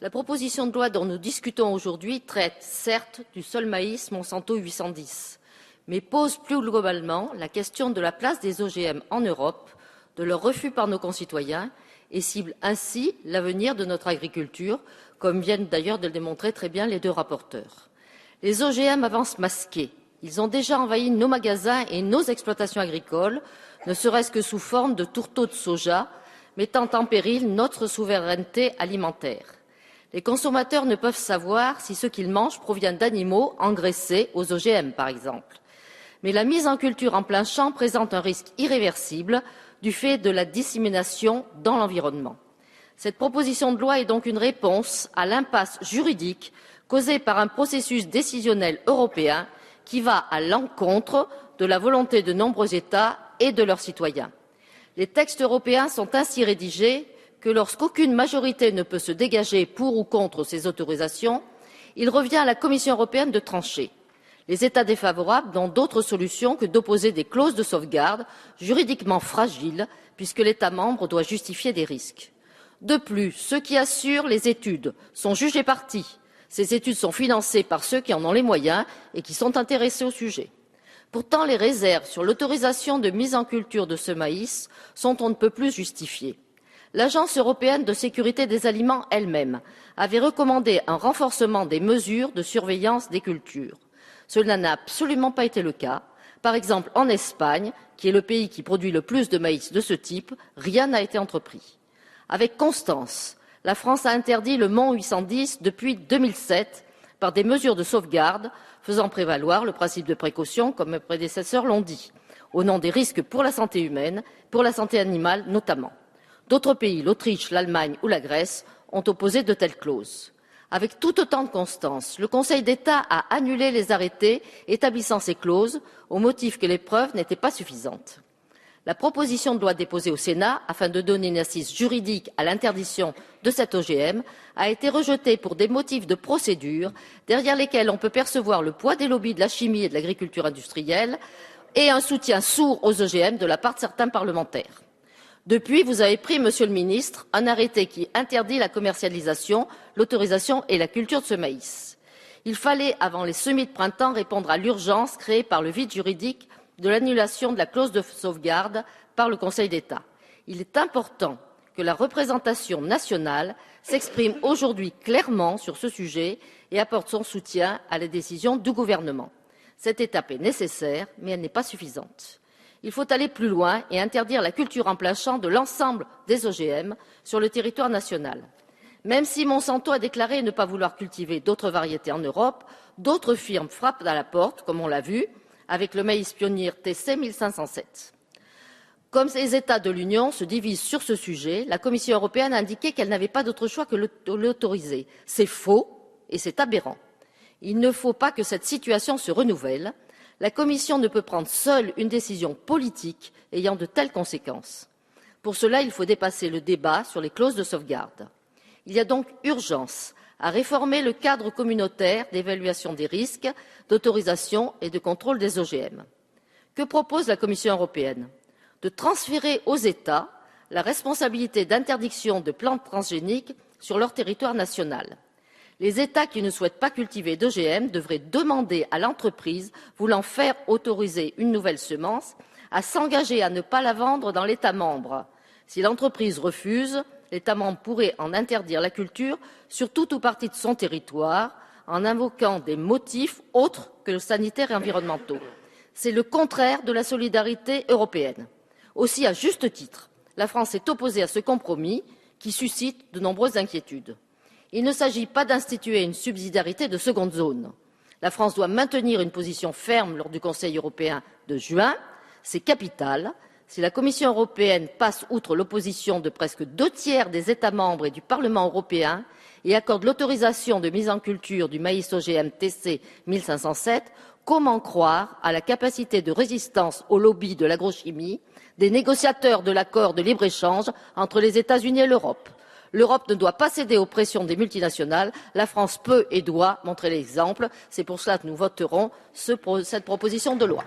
La proposition de loi dont nous discutons aujourd'hui traite, certes, du sol maïs Monsanto 810, mais pose plus globalement la question de la place des OGM en Europe, de leur refus par nos concitoyens et cible ainsi l'avenir de notre agriculture, comme viennent d'ailleurs de le démontrer très bien les deux rapporteurs. Les OGM avancent masqués. Ils ont déjà envahi nos magasins et nos exploitations agricoles, ne serait-ce que sous forme de tourteaux de soja, mettant en péril notre souveraineté alimentaire. Les consommateurs ne peuvent savoir si ce qu'ils mangent provient d'animaux engraissés aux OGM, par exemple. Mais la mise en culture en plein champ présente un risque irréversible du fait de la dissémination dans l'environnement. Cette proposition de loi est donc une réponse à l'impasse juridique causée par un processus décisionnel européen qui va à l'encontre de la volonté de nombreux États et de leurs citoyens. Les textes européens sont ainsi rédigés que lorsqu'aucune majorité ne peut se dégager pour ou contre ces autorisations, il revient à la Commission européenne de trancher. Les États défavorables n'ont d'autre solution que d'opposer des clauses de sauvegarde juridiquement fragiles, puisque l'État membre doit justifier des risques. De plus, ceux qui assurent les études sont jugés partis. Ces études sont financées par ceux qui en ont les moyens et qui sont intéressés au sujet. Pourtant, les réserves sur l'autorisation de mise en culture de ce maïs sont on ne peut plus justifiées. L'Agence européenne de sécurité des aliments elle-même avait recommandé un renforcement des mesures de surveillance des cultures. Cela n'a absolument pas été le cas. Par exemple, en Espagne, qui est le pays qui produit le plus de maïs de ce type, rien n'a été entrepris. Avec constance, la France a interdit le Mont 810 depuis 2007 par des mesures de sauvegarde faisant prévaloir le principe de précaution, comme mes prédécesseurs l'ont dit, au nom des risques pour la santé humaine, pour la santé animale notamment. D'autres pays, l'Autriche, l'Allemagne ou la Grèce, ont opposé de telles clauses. Avec tout autant de constance, le Conseil d'État a annulé les arrêtés établissant ces clauses au motif que les preuves n'étaient pas suffisantes. La proposition de loi déposée au Sénat, afin de donner une assise juridique à l'interdiction de cet OGM, a été rejetée pour des motifs de procédure, derrière lesquels on peut percevoir le poids des lobbies de la chimie et de l'agriculture industrielle et un soutien sourd aux OGM de la part de certains parlementaires. Depuis, vous avez pris, Monsieur le Ministre, un arrêté qui interdit la commercialisation, l'autorisation et la culture de ce maïs. Il fallait, avant les semis de printemps, répondre à l'urgence créée par le vide juridique de l'annulation de la clause de sauvegarde par le Conseil d'État. Il est important que la représentation nationale s'exprime aujourd'hui clairement sur ce sujet et apporte son soutien à la décision du gouvernement. Cette étape est nécessaire, mais elle n'est pas suffisante. Il faut aller plus loin et interdire la culture en plein champ de l'ensemble des OGM sur le territoire national. Même si Monsanto a déclaré ne pas vouloir cultiver d'autres variétés en Europe, d'autres firmes frappent à la porte, comme on l'a vu, avec le maïs pionnier TC 1507. Comme les États de l'Union se divisent sur ce sujet, la Commission européenne a indiqué qu'elle n'avait pas d'autre choix que de l'autoriser. C'est faux et c'est aberrant. Il ne faut pas que cette situation se renouvelle. La Commission ne peut prendre seule une décision politique ayant de telles conséquences. Pour cela, il faut dépasser le débat sur les clauses de sauvegarde. Il y a donc urgence à réformer le cadre communautaire d'évaluation des risques, d'autorisation et de contrôle des OGM. Que propose la Commission européenne? De transférer aux États la responsabilité d'interdiction de plantes transgéniques sur leur territoire national. Les États qui ne souhaitent pas cultiver d'OGM devraient demander à l'entreprise voulant faire autoriser une nouvelle semence à s'engager à ne pas la vendre dans l'État membre. Si l'entreprise refuse, l'État membre pourrait en interdire la culture sur tout ou partie de son territoire en invoquant des motifs autres que sanitaires et environnementaux. C'est le contraire de la solidarité européenne. Aussi, à juste titre, la France est opposée à ce compromis qui suscite de nombreuses inquiétudes. Il ne s'agit pas d'instituer une subsidiarité de seconde zone. La France doit maintenir une position ferme lors du Conseil européen de juin. C'est capital. Si la Commission européenne passe outre l'opposition de presque 2/3 des États membres et du Parlement européen et accorde l'autorisation de mise en culture du maïs OGM TC 1507, comment croire à la capacité de résistance au lobby de l'agrochimie des négociateurs de l'accord de libre-échange entre les États-Unis et l'Europe? L'Europe ne doit pas céder aux pressions des multinationales. La France peut et doit montrer l'exemple. C'est pour cela que nous voterons cette proposition de loi.